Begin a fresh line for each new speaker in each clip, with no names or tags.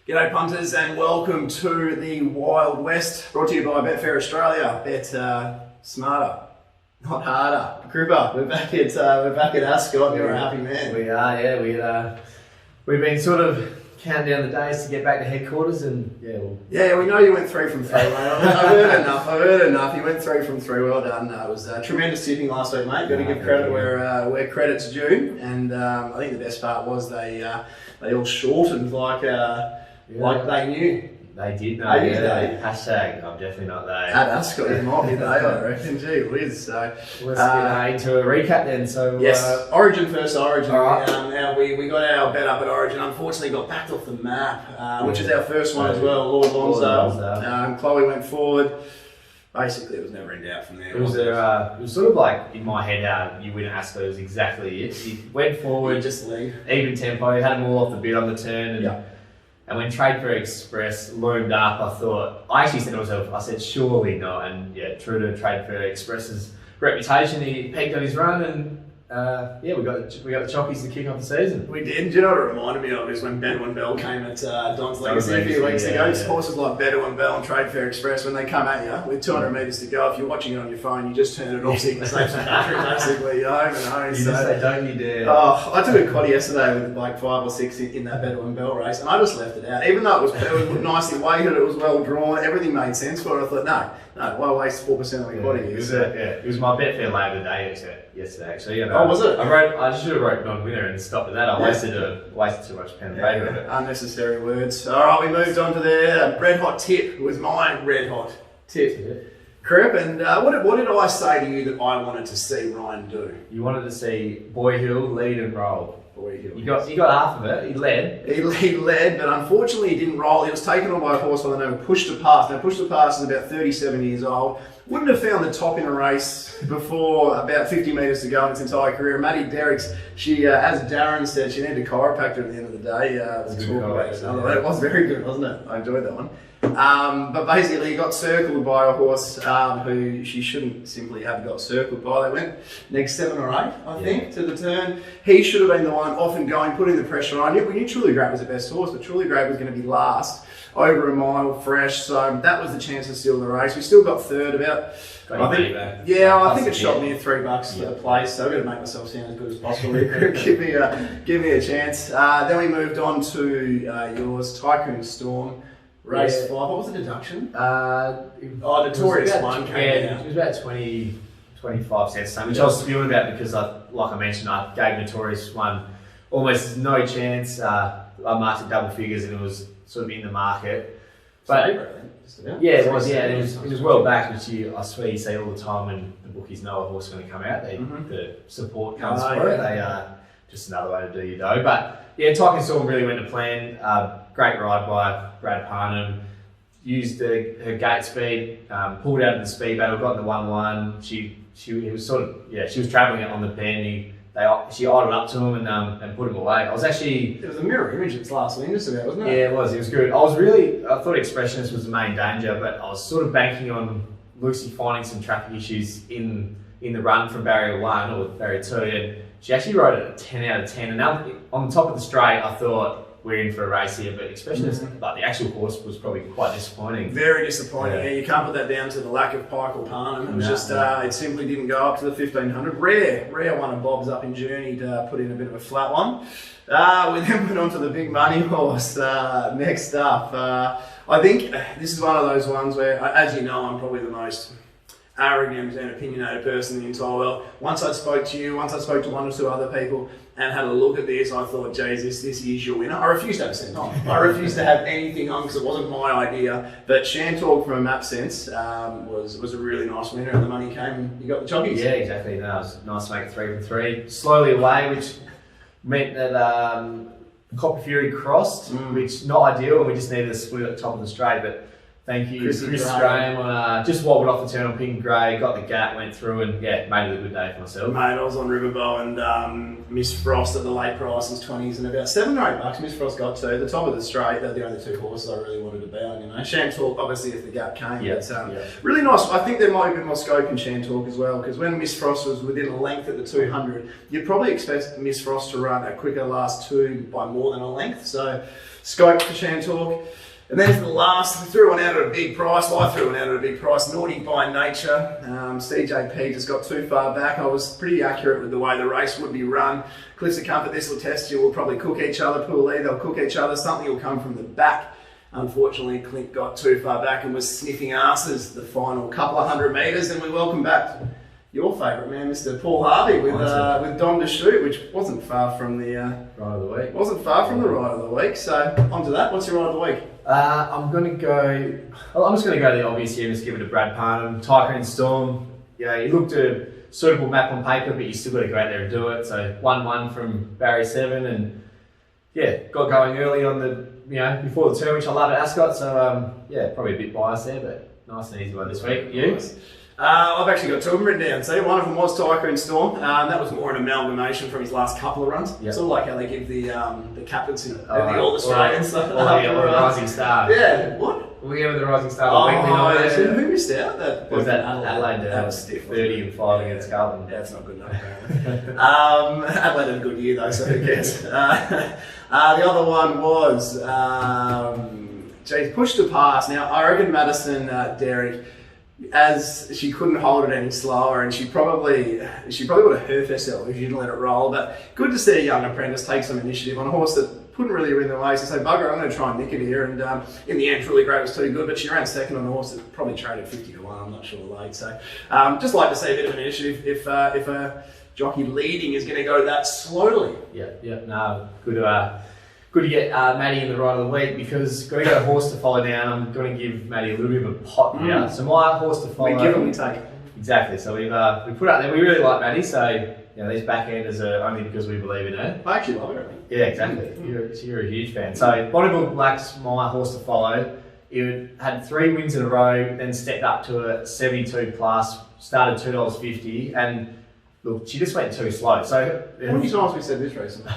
G'day punters and welcome to the Wild West, brought to you by Betfair Australia. Bet smarter, not harder. Crippas, we're back at Ascot. You're a happy man.
We are, yeah. We've been sort of counting down the days to get back to headquarters, and
yeah, we know you went 3 from 3, mate. I've heard enough. You went 3 from 3. Well done. It was tremendous tipping last week, mate. Got to give credit where credit's due, and I think the best part was they all shortened like they knew.
They did know. Hashtag, I'm definitely not they.
At Ascot, it might be they, I reckon. Gee whiz. So
let's get into a recap then. So
yes, Origin first. Origin.
All right.
We got our bet up at Origin. Unfortunately, got backed off the map, which is our first one as well. Lord Lonzo. Chloe went forward. Basically, it was never in doubt from there.
It was sort of like in my head how you win at Ascot was exactly it. You went forward,
just lead,
even tempo. You had them all off the bit on the turn, and when Trade for Express loomed up, I actually said to myself, I said, surely not. And yeah, true to Trade for Express's reputation, he peaked on his run, and we got the chockies to kick off the season.
We did. Do you know what it reminded me of is when Bedouin Bell came at Don's Legacy a few weeks ago. Horses like Bedouin Bell and Trade Fair Express, when they come at you with 200 metres to go, if you're watching it on your phone, you just turn it off so you can save some battery, basically. You're home and home.
You just say, don't you dare.
Oh, I took a quaddy yesterday with like 5 or 6 in that Bedouin Bell race, and I just left it out. Even though it was nicely weighted, it was well drawn, everything made sense for it. I thought, no, why waste 4% of my quaddy?
It was my Betfair lay of the day yesterday, actually.
Oh, was it?
I should have wrote non-winner and stopped at that. I wasted too much pen and paper.
Unnecessary words. All right, we moved on to the red hot tip. Was my red hot tip. Crip, and what did I say to you that I wanted to see Ryan do?
You wanted to see Boy Hill lead and roll.
Boy Hill.
You got half of it. He led.
He led, but unfortunately he didn't roll. He was taken on by a horse by the name of Push to Pass. Now Push to Pass is about 37 years old. Wouldn't have found the top in a race before about 50 metres to go in its entire career. Maddie Derricks, she, as Darren said, she needed a chiropractor at the end of the day. It was very good, wasn't it? I enjoyed that one. But basically, he got circled by a horse who she shouldn't simply have got circled by. They went next 7 or 8, I think, to the turn. He should have been the one off and going, putting the pressure on. We knew Truly Great was the best horse, but Truly Great was going to be last, over a mile, fresh. So that was the chance to steal the race. We still got third about. I think it shot me at $3 for the place. So I've got to make myself sound as good as possible. give me a chance. Then we moved on to yours, Tycoon Storm. Race 5. What was the deduction? Notorious one came down.
It was about 25 cents, which I was spewing about because, like I mentioned, I gave Notorious one almost no chance. I marked it double figures and it was sort of in the market. But it was well back, which I swear you see all the time when the bookies know a horse is going to come out. The support comes for it. They just another way to do your dough. But yeah, Tycoon Storm really went to plan. Great ride by Brad Parnham. Used her gate speed, pulled out of the speed battle, got in the 1-1. She was travelling it on the bend. She idled up to him and put him away. It was a
mirror image of its last win, just about, wasn't it?
Yeah, it was. It was good. I thought Expressionist was the main danger, but I was sort of banking on Lucy finding some traffic issues in the run from barrier 1 or barrier 2, and she actually rode it a 10 out of 10. And on the top of the straight, I thought, we're in for a race here, but Expressionist, but the actual course was probably quite disappointing. Very
disappointing. Yeah, you can't put that down to the lack of Pike or Parnham. It was it simply didn't go up to the 1500. Rare one of Bob's up in Journey to put in a bit of a flat one. We then went on to the big money horse next up. I think this is one of those ones where, as you know, I'm probably the most arrogant and opinionated person in the entire world. Once I spoke to you, once I spoke to 1 or 2 other people and had a look at this, I thought, geez, this is your winner. I refused to have a cent on. I refused to have anything on because it wasn't my idea. But Shantorg from a map sense was a really nice winner, and the money came and you got the chockies.
Yeah, exactly. No, it was nice to make it 3 from 3. Slowly away, which meant that Copper Fury crossed, which not ideal, and we just needed a split at the top of the straight. But Thank you,
Chris
Chris Graham. On, just wobbled off the turn on pink grey, got the gap, went through, and yeah, made it a good day for myself.
Mate, I was on Riverbow and Miss Frost at the late prices, 20s, and about $7 or $8. Miss Frost got to the top of the straight. They're the only two horses I really wanted to bet on, you know. Shantalk, obviously, if the gap came.
Yeah.
But, really nice. I think there might be a bit more scope in Shantalk as well, because when Miss Frost was within a length at the 200, you'd probably expect Miss Frost to run a quicker last two by more than a length. So, scope for Shantalk. And then for the last, we threw one out at a big price. Well, I threw one out at a big price. Naughty by Nature. CJP just got too far back. I was pretty accurate with the way the race would be run. Cliffs of Comfort, this will test you. We'll probably cook each other. Pool lead, they'll cook each other. Something will come from the back. Unfortunately, Clint got too far back and was sniffing asses the final couple of 100 metres. And we welcome back your favourite man, Mr. Paul Harvey, with Dom to Shoot, which wasn't far from the
ride of the week.
Wasn't far from the ride of the week. So on to that. What's your ride of the week?
I'm just going to go the obvious here and just give it to Brad Parnham. Tycoon Storm, yeah, he looked a suitable map on paper, but you still got to go out there and do it. So 1-1 from Barry 7, and yeah, got going early on the, before the turn, which I love at Ascot. So yeah, probably a bit biased there, but nice and easy one this week. You?
Nice. I've actually got two of them written down. See, one of them was Tycoon Storm. That was more an amalgamation from his last couple of runs. Yep. Sort of like how they give the captaincy of the All-Australians.
Or the Rising Star.
Yeah, what?
We go with the Rising Star weekly nomination.
Yeah. Who missed out? That
was that Adelaide. That was stiff. 30 and 5 against Carlton.
That's not good enough. Adelaide had a good year though, so who cares? The other one was Push to Pass. Now I reckon Madison Derrick, as she couldn't hold it any slower, and she probably would have hurt herself if she didn't let it roll. But good to see a young apprentice take some initiative on a horse that couldn't really win the race and say, bugger, I'm going to try and nick it here. And in the end, Truly Great was too good, but she ran second on a horse that probably traded 50 to 1. I'm not sure late. So just like to see a bit of an initiative if a jockey leading is going to go that slowly.
Yeah, no, good to get Maddie in the ride of the week, because got to get a horse to follow down. I'm going to give Maddie a little bit of a pot here. So my horse to follow.
We give and we take.
Exactly. So we put out there. We really like Maddie. So these back-enders are only because we believe in her.
I actually love her, I think.
Yeah, exactly. You're a huge fan. So Bonneville Black's my horse to follow. It had 3 wins in a row, then stepped up to a 72 plus, started $2.50, and look, she just went too slow. So
how many times we said this recently?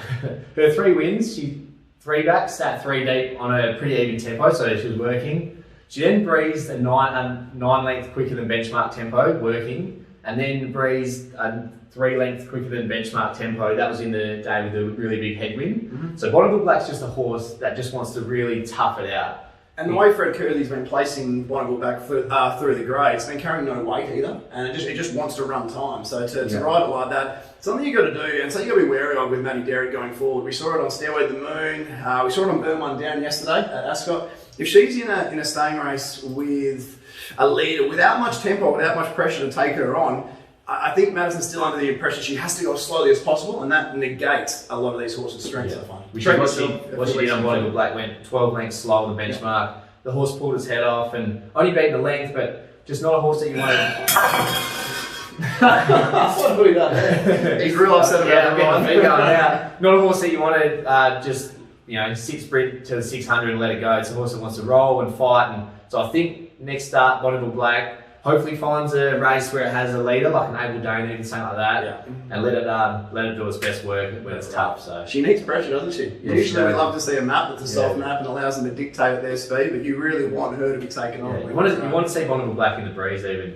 Her 3 wins, she 3 back, sat 3 deep on a pretty even tempo, so she was working. She then breezed a 9 length quicker than benchmark tempo, working, and then breezed a 3 length quicker than benchmark tempo. That was in the day with a really big headwind. Mm-hmm. So Bonneville Black's just a horse that just wants to really tough it out.
And the way Fred Curley's been placing Bonneville Black through the grade, it's been carrying no weight either, and it just wants to run time. So to ride it like that, something you got to do, and something you got to be wary of with Matty Derrick going forward. We saw it on Stairway to the Moon. We saw it on Burn One Down yesterday at Ascot. If she's in a staying race with a leader without much tempo, without much pressure to take her on, I think Madison's still under the impression she has to go as slowly as possible, and that negates a lot of these horses' strengths, I find.
What she did on Bonneville Black went 12 lengths slower than benchmark. Yeah. The horse pulled his head off and only beat the length, but just not a horse that you wanted.
What have we done there? He's real upset about that.
Not a horse that you wanted just 6 sprint to the 600 and let it go. It's a horse that wants to roll and fight, and so I think next start Bonneville Black hopefully finds a race where it has a leader, like an Able Dane or something like that, and let it do its best work when it's tough. So
she needs pressure, doesn't she?
Yeah,
usually we love to see a map that's a soft map and allows them to dictate at their speed, but you really want her to be taken on.
You want to see Bonneville Black in the breeze even.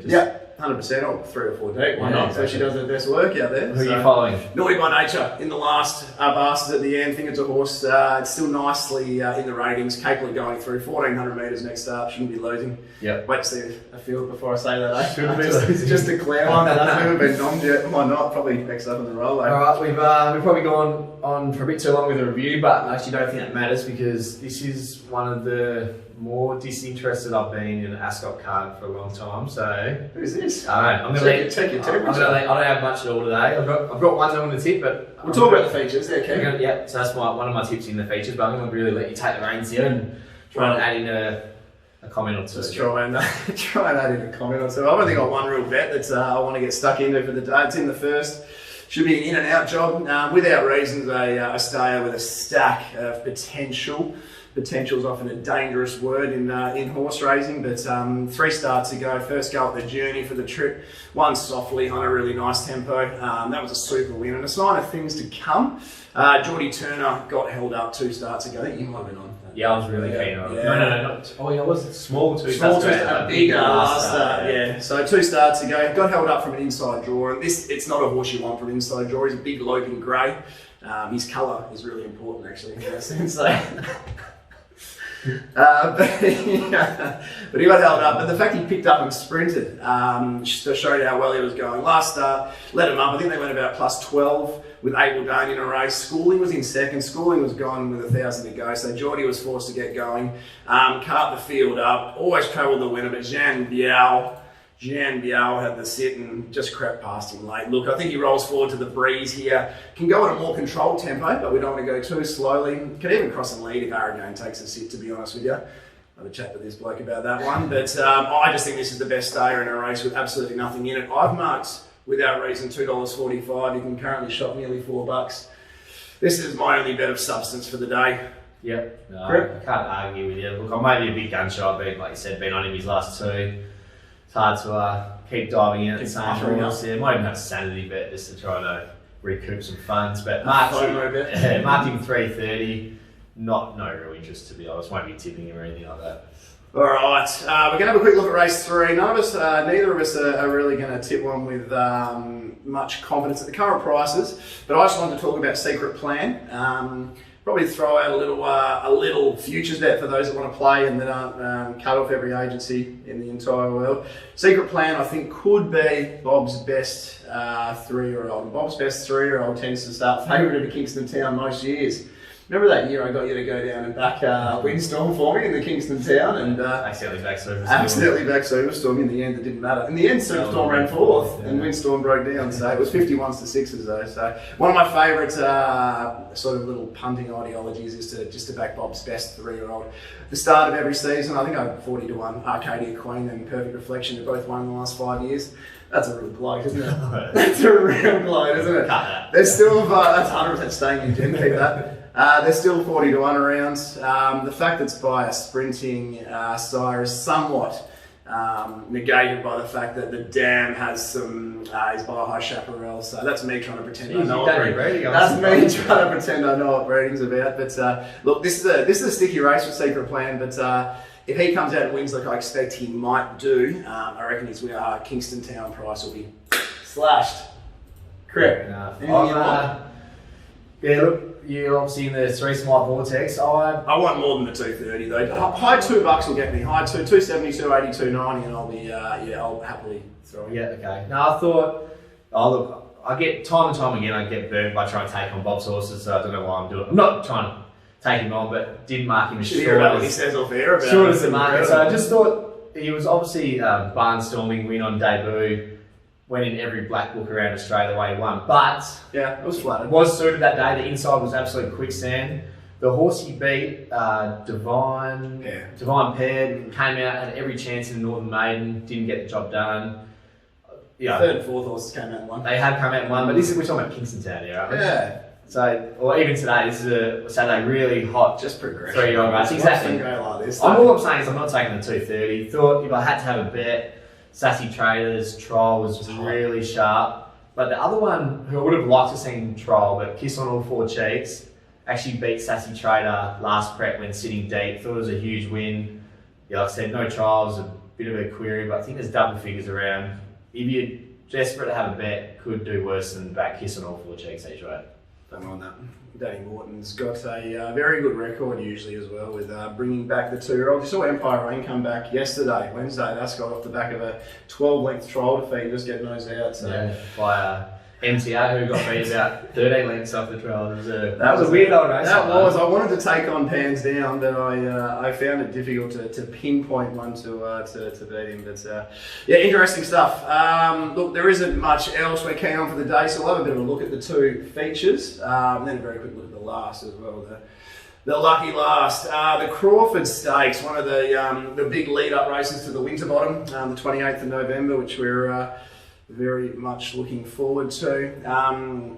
100%, or 3 or 4 deep. Why not? So she does her best work out there.
Who are you following?
Naughty by Nature in the last bastards at the end. I think it's a horse. It's still nicely in the ratings, capable of going through 1,400 metres next start. Shouldn't be losing.
Yep.
Wait to see a field before I say that.
Shouldn't be losing.
Just a clear one. That hasn't even been nommed yet. Why not? Probably next up in the roll.
All right, we've probably gone on for a bit too long with the review, but I actually don't think that matters, because this is one of the more disinterested I've been in an Ascot card for a long time. So
who's this?
I know. I'm going to
take your temperature.
I don't have much at all today. I've got one that I'm going to tip, but
we'll talk about the features. There, okay.
Yeah, so that's one of my tips in the features. But I'm going to really let you take the reins here and try and add in a comment or two.
Just try and add in a comment or two. I've only got one real bet that I want to get stuck into for the day. It's in the first. Should be an in and out job. Without reasons, a stayer with a stack of potential. potential is often a dangerous word in horse racing, but 3 starts ago, first go at the journey for the trip, won softly on a really nice tempo. That was a super win and a sign of things to come. Geordie Turner got held up 2 starts ago. I think you might have been on.
Yeah, I was really keen on it.
Yeah.
No, not. Oh, yeah, it was small 2
Small
starts.
a big last start, yeah. So 2 starts ago, got held up from an inside draw, and it's not a horse you want from an inside draw. He's a big loping grey. His colour is really important, actually, in that sense. So. But he got held up. But the fact he picked up and sprinted just showed how well he was going. Last start, let him up. I think they went about +12 with Able Dane in a race. Schooling was in second. Schooling was gone with 1,000 to go. So Geordie was forced to get going. Cart the field up. Always travelled the winner, but Jean Biao had the sit and just crept past him late. Look, I think he rolls forward to the breeze here. Can go at a more controlled tempo, but we don't want to go too slowly. Can even cross and lead if Aragone takes a sit, to be honest with you. I'll have a chat with this bloke about that one. But I just think this is the best stayer in a race with absolutely nothing in it. I've marked, without reason, $2.45. You can currently shop nearly $4. This is my only bet of substance for the day.
Yep. No, I can't argue with you. Look, I may be a bit gun-shy, but like you said, been on him his last 2. It's hard to keep diving in at the same time. Yeah, might even have a sanity bet just to try to recoup some funds. But marked him 330. No real interest, to be honest. Won't be tipping him or anything like that.
All right, we're going to have a quick look at race 3. Neither of us are really going to tip one with much confidence at the current prices. But I just wanted to talk about Secret Plan. Probably throw out a little futures bet for those that want to play and that aren't cut off every agency in the entire world. Secret Plan, I think, could be Bob's best 3-year-old. Bob's best 3-year-old tends to start favourite at Kingston Town most years. Remember that year I got you to go down and back Windstorm for me in the Kingston Town and
accidentally back
Superstorm. In the end, it didn't matter. In the end, Superstorm ran 4th and Windstorm broke down. So it was 51s to 6s though. So one of my favourite sort of little punting ideologies is to back Bob's best 3-year-old. At the start of every season, I think I'm 40 to 1. Arcadia Queen and Perfect Reflection have both won in the last 5 years. That's a real gloat, isn't it? That's a real gloat, isn't it?
Cut that.
There's still that's 100% staying in, Jen. Keep that. They're still 40 to 1 around. The fact that it's by a sprinting sire is somewhat negated by the fact that the dam has some is by a high chaparral. So that's me trying to pretend I know what breeding's about. But look, this is a sticky race with Secret Plan. But if he comes out and wins like I expect he might do, I reckon his Kingston Town price will be slashed. Correct.
Yeah, look, you're obviously in the 3 Smart Vortex.
I want more than the 230 though. High $2 will get me. High 270, 280, 290, and I'll be I'll happily throw it.
Yeah, okay. No, I thought, look, I get time and time again I get burnt by trying to take on Bob's horses, so I don't know why I'm doing it. I'm not trying to take him on, but didn't mark him as short
what he says off air about
short as the market. So I just thought he was obviously barnstorming win on debut. Went in every black book around Australia the way he won, but
yeah, it was flattered.
Was suited that day. The inside was absolute quicksand. The horse he beat, Divine Pair, came out, had every chance in the Northern Maiden, didn't get the job done.
Yeah, 3rd and 4th horses came out and won.
They have come out and won, but this is we're talking about Kingston Town here, right?
Yeah.
So, or even today, this is a Saturday really hot,
just progression.
3-year-old race. Exactly.
Like this,
all I'm saying is I'm not taking the 230. Thought if I had to have a bet, Sassy Traders trial was really sharp, but the other one who I would have liked to seen trial, but Kiss on All 4 Cheeks, actually beat Sassy Trader last prep when sitting deep. Thought it was a huge win. Yeah, like I said, no trials, a bit of a query, but I think there's double figures around. If you're desperate to have a bet, could do worse than back Kiss on All 4 Cheeks each way.
Don't mind that. Danny Morton's got a very good record usually as well with bringing back the 2-year-old. You saw Empire Rain come back yesterday, Wednesday. That's got off the back of a 12-length trial defeat, just getting those out. So.
Yeah, by MTA, who got beat about 13 lengths off the trial. That was a weird old race.
That was. I wanted to take on Pans Down, but I found it difficult to pinpoint one to beat him. But yeah, interesting stuff. Look, there isn't much else we're keen on for the day, so we'll have a bit of a look at the 2 features, and then a very quick look at the last as well. The lucky last, the Crawford Stakes, one of the big lead-up races to the Winterbottom, the 28th of November, which we're very much looking forward to.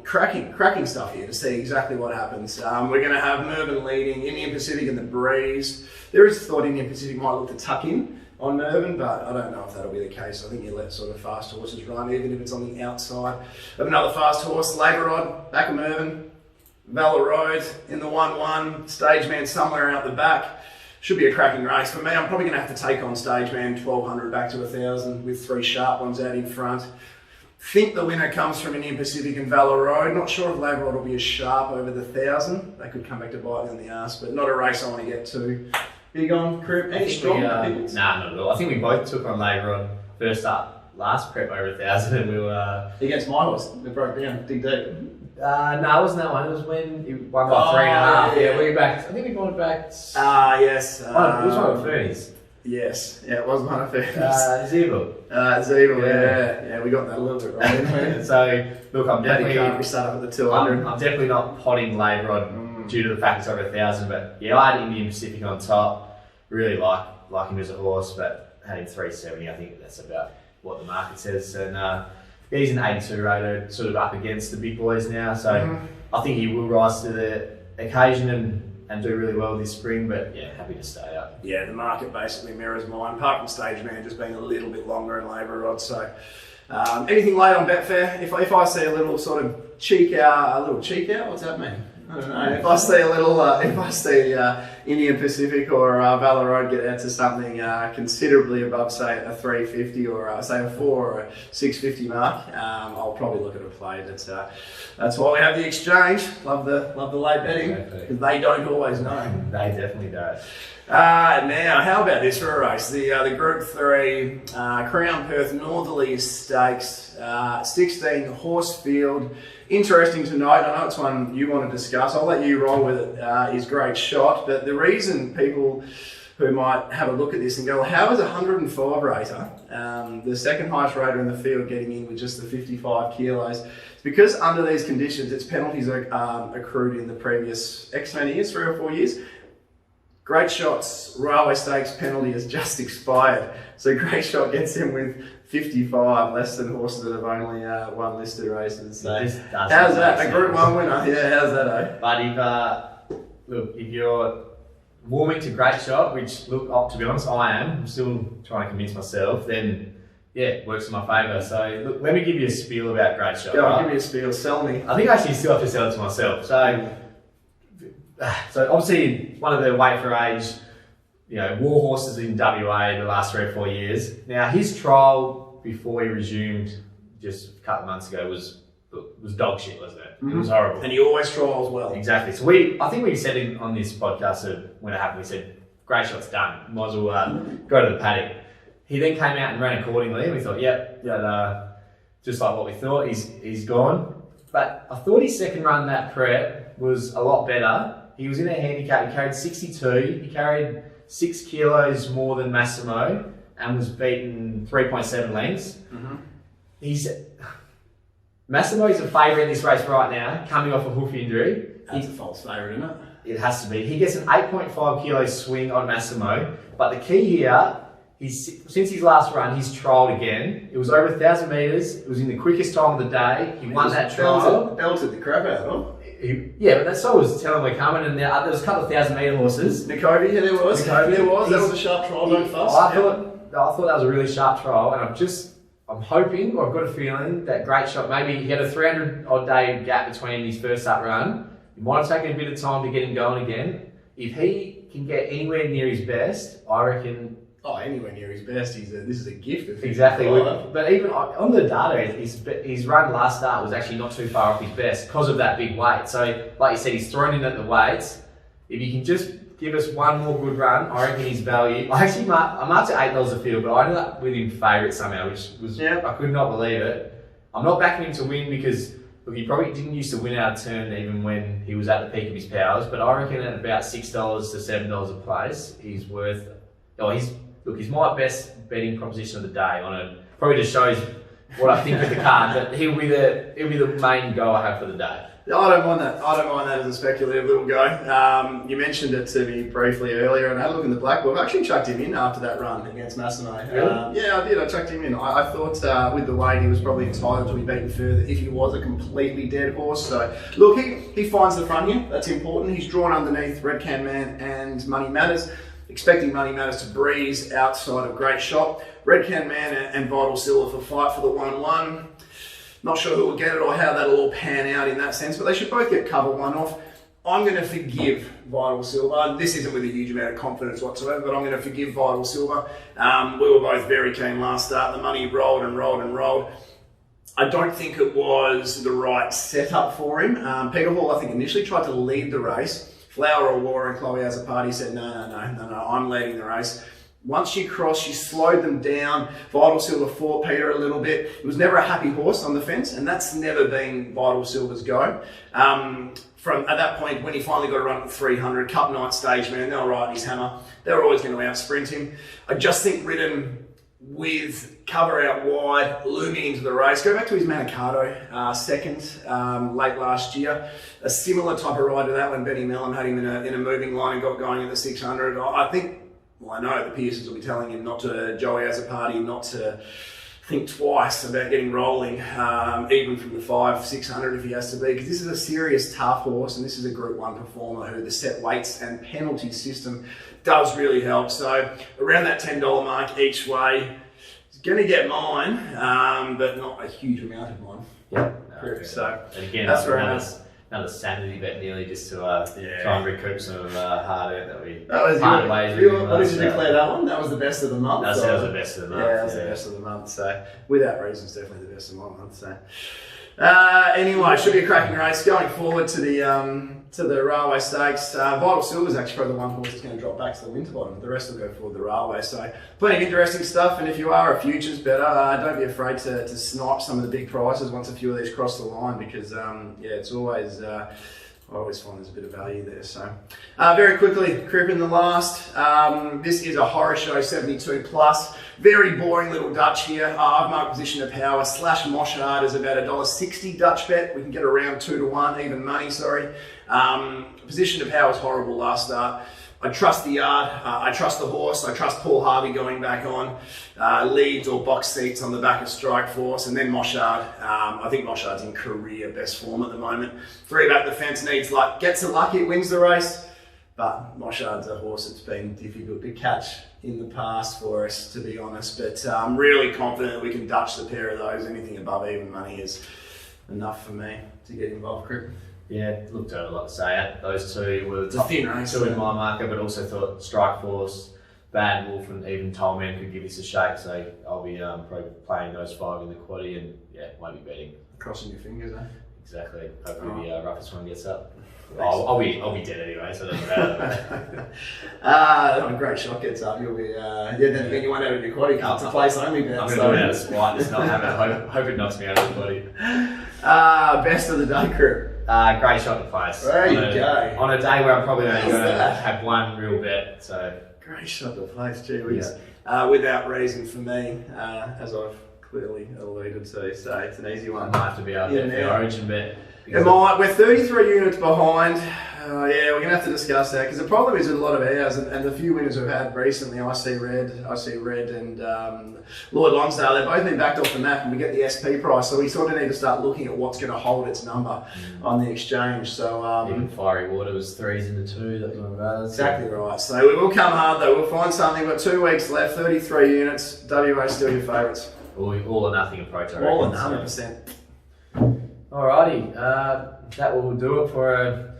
Cracking stuff here to see exactly what happens. We're going to have Mervyn leading, Indian Pacific and the Breeze. There is thought Indian Pacific might look to tuck in on Mervyn, but I don't know if that'll be the case. I think you let sort of fast horses run, even if it's on the outside of another fast horse. Labour Rod, back of Mervyn. Valor Road in the 1-1. Stage Man somewhere out the back. Should be a cracking race. For me, I'm probably going to have to take on Stage Man 1200 back to 1000 with 3 sharp ones out in front. Think the winner comes from Indian Pacific and Valor Road. Not sure if Labour Rod will be as sharp over the 1000. They could come back to bite me on the arse, but not a race I want to get too big on. Crip, any strong pickles?
Nah, not at all. I think we both took on Labour Rod first up last prep over 1000, and we were
against my horse. It broke down, dig deep.
No, it wasn't that one. It was when he won by 3.5. Yeah, we backed. I think we won back.
Yes.
It was one of Fernie's.
Yes, yeah, it was one of Fernie's.
Zebel.
Zebel, yeah, we got that a little bit wrong, didn't we?
So look, I'm
definitely start up at the 200.
I'm definitely not potting Labour Rod due to the fact it's over 1000. But yeah, I had Indian Pacific on top. Really like him as a horse, but had him 370. I think that's about what the market says, and. He's an 82 rated, sort of up against the big boys now, so I think he will rise to the occasion and do really well this spring, but yeah, happy to stay up. Yeah, the market basically mirrors mine, apart from Stage Man just being a little bit longer in Labour Rod, so anything late on Betfair, if I see a little sort of cheek out, what's that mean? I don't know. If I see a little, Indian Pacific or Valor Road get out to something considerably above, say, a 350 or say a 4 or a 650 mark, I'll probably look at a play. That's why we have the exchange. Love the late betting because they don't always know. They definitely don't.
Now, how about this for a race? The Group 3 Crown Perth Northerly Stakes, 16 horse field. Interesting to note, I know it's one you want to discuss, I'll let you roll with it, is Great Shot, but the reason people who might have a look at this and go, well, how is a 105 rater, the second highest rater in the field, getting in with just the 55 kilos? It's because under these conditions, its penalties are accrued in the previous X many years, 3 or 4 years. Great Shot's Railway Stakes penalty has just expired, so Great Shot gets in with 55, less than horses that have only won listed races. So how's that? A Group 1 winner? Yeah, how's that, eh?
But if you're warming to Great Shot, which to be honest, I'm still trying to convince myself, then yeah, it works in my favour. So look, let me give you a spiel about Great Shot.
Go on, give me a spiel, sell me.
I think I actually still have to sell it to myself. So obviously one of the weight for age, war horses in WA the last 3 or 4 years. Now his trial before he resumed just a couple of months ago was dog shit, wasn't it? It was horrible.
And he always trials well.
Exactly. So I think we said on this podcast when it happened, we said Great Shot's done. Might as well go to the paddock. He then came out and ran accordingly, and we thought, just like what we thought, he's gone. But I thought his second run that prep was a lot better. He was in a handicap. He carried 62. He carried 6 kilos more than Massimo and was beaten 3.7 lengths. Massimo's a favourite in this race right now, coming off a hoof injury.
That's a false favourite, isn't it?
It has to be. He gets an 8.5 kilo swing on Massimo, but the key here is since his last run, he's trialled again. It was over 1,000 metres. It was in the quickest time of the day. He won that trial.
Belted the crap out of him.
Yeah, but that's what I was telling we're coming, and there was a couple of 1,000 metre horses.
Nicobi, yeah, there was. That was a sharp trial, don't fuss.
I thought that was a really sharp trial, and I'm hoping, or I've got a feeling, that Great Shot, maybe he had a 300 odd day gap between his first up run. It might have taken a bit of time to get him going again. If he can get anywhere near his best, I reckon.
Oh, anywhere near his best, this is a gift.
Exactly. But even on the data, his run last start was actually not too far off his best because of that big weight. So, like you said, he's thrown in at the weights. If he can just give us one more good run, I reckon his value. I marked at $8 a field, but I ended up with him favourite somehow, which was I could not believe it. I'm not backing him to win because he probably didn't used to win out of turn even when he was at the peak of his powers. But I reckon at about $6 to $7 a place, he's worth. He's my best betting proposition of the day. Probably just shows
what I think of the card, but he'll be the main go I have for the day.
I don't mind that. I don't mind that as a speculative little go. You mentioned it to me briefly earlier, and I had a look in the black book. I actually chucked him in after that run against Massimo.
Really?
Yeah, I did. I chucked him in. I thought with the weight he was probably entitled to be beaten further if he was a completely dead horse. So look, he finds the front here. That's important. He's drawn underneath Red Can Man and Money Matters. Expecting Money Matters to breeze outside of Great Shot. Red Can Man and Vital Silver for fight for the 1-1. Not sure who will get it or how that'll all pan out in that sense, but they should both get cover 1 off. I'm going to forgive Vital Silver. This isn't with a huge amount of confidence whatsoever, but I'm going to forgive Vital Silver. We were both very keen last start. The money rolled and rolled and rolled. I don't think it was the right setup for him. Peter Hall, I think, initially tried to lead the race. Flower or War and Chloe as a party said, no, I'm leading the race. Once she crossed, she slowed them down. Vital Silver fought Peter a little bit. It was never a happy horse on the fence, and that's never been Vital Silver's go. From at that point, when he finally got a run at 300, Cup Night stage man, they were riding his hammer. They were always going to out-sprint him. I just think ridden with cover out wide, looming into the race. Go back to his Manicato second late last year. A similar type of ride to that when Benny Mellon had him in a moving line and got going at the 600. I think. Well, I know the Pearsons will be telling him not to, Joey as a party, not to think twice about getting rolling, even from the 500-600 if he has to be, because this is a serious tough horse and this is a Group 1 performer who the set weights and penalty system does really help. So around that $10 mark each way, he's going to get mine, but not a huge amount of mine.
Yeah.
So
and again,
that's where
another sanity bet nearly just to try and recoup some hard earn that we
parted ways with. What did you declare that one? That was the best of the month?
That was the best of the month.
Yeah, that was the best of the month. So without reason, it's definitely the best of my month. So anyway, should be a cracking race. Going forward to the Railway Stakes, Vital Silver is actually probably the one horse that's going to drop back to the Winterbottom. The rest will go forward the Railway. So plenty of interesting stuff. And if you are a futures bettor, don't be afraid to snipe some of the big prices once a few of these cross the line, because it's always. I always find there's a bit of value there. So very quickly, Crip in the last. This is a Horror Show 72 plus. Very boring little Dutch here. I've marked Position of Power / Moshard is about $1.60 Dutch bet. We can get around 2 to 1, even money, sorry. Position of Power was horrible last start. I trust the yard, I trust the horse, I trust Paul Harvey going back on, leads or box seats on the back of Strike Force, and then Moshard. I think Moshard's in career best form at the moment. 3 back the fence needs luck, gets the luck, it wins the race, but Moshard's a horse that's been difficult to catch in the past for us, to be honest, but I'm really confident that we can Dutch the pair of those. Anything above even money is enough for me to get involved, Crip.
Yeah, look, don't have a lot to say. Those two were
a thin race,
two in my market, but also thought Strike Force, Bad Wolf, and even Tollman could give us a shake. So I'll be probably playing those 5 in the quaddie, and won't be betting.
Crossing your fingers, eh?
Exactly. Hopefully the roughest one gets up. I'll be dead anyway, so it doesn't matter.
Great shot gets up. You'll be then you won't have a quaddie. It's a place only bet.
I'm going to do it out of spite. Just not have it. Hope it knocks me out of the quaddie.
Best of the day, Crip.
Great shot to place.
There you go.
On a day where I'm probably only going to have one real bet. So
great shot to place, gee whiz. Without reason for me, as I've clearly alluded to. So it's an easy one.
I might have to be able to bet the Origin bet.
We're 33 units behind. We're going to have to discuss that, because the problem is with a lot of ours, and the few winners we've had recently, I see Red and Lord Lonsdale, they've both been backed off the map, and we get the SP price, so we sort of need to start looking at what's going to hold its number on the exchange. So
even Fiery Water was 3s into 2. That was one of ours.
Exactly right. So we will come hard though. We'll find something. We've got 2 weeks left. 33 units. WA still your favourites.
All or nothing approach. I
all
reckon,
100%.
Alrighty, that will do it for a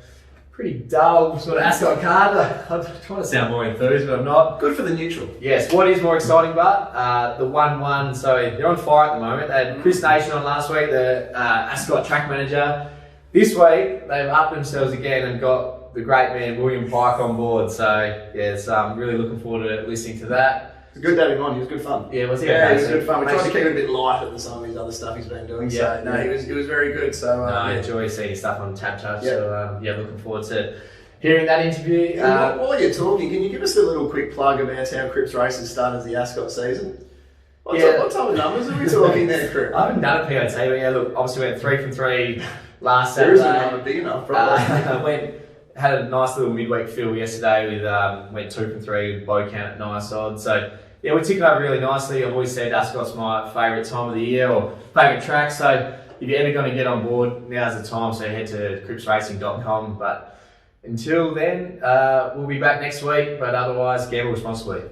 pretty dull sort of Ascot card. I'm trying to sound more enthused, but I'm not.
Good for the neutral.
Yes, what is more exciting, but the 1-1, so they're on fire at the moment. They had Chris Nation on last week, the Ascot track manager. This week, they've upped themselves again and got the great man William Pike on board. So, yes, I'm really looking forward to listening to that.
It's good to have him on. He was good fun.
Yeah, was he?
Yeah, he was good fun. We tried to keep it a bit lighter than some of his other stuff he's been doing.
Yeah,
so he was very good. So
I enjoy seeing his stuff on Tap Touch. Yeah. So looking forward to hearing that interview.
While you're talking, can you give us a little quick plug about how Cripps Racing started the Ascot season? What type of numbers are we talking there, Crip?
I haven't done a POT, but yeah, look, obviously went 3 from 3 last
There
Saturday.
isn't one big enough, probably.
Had a nice little midweek fill yesterday with went 2 from 3 with bow count at nice odds. So yeah, we're ticking over really nicely. I've always said Ascot's my favourite time of the year or favourite track. So if you're ever going to get on board, now's the time. So head to crippsracing.com. But until then, we'll be back next week. But otherwise, gamble responsibly.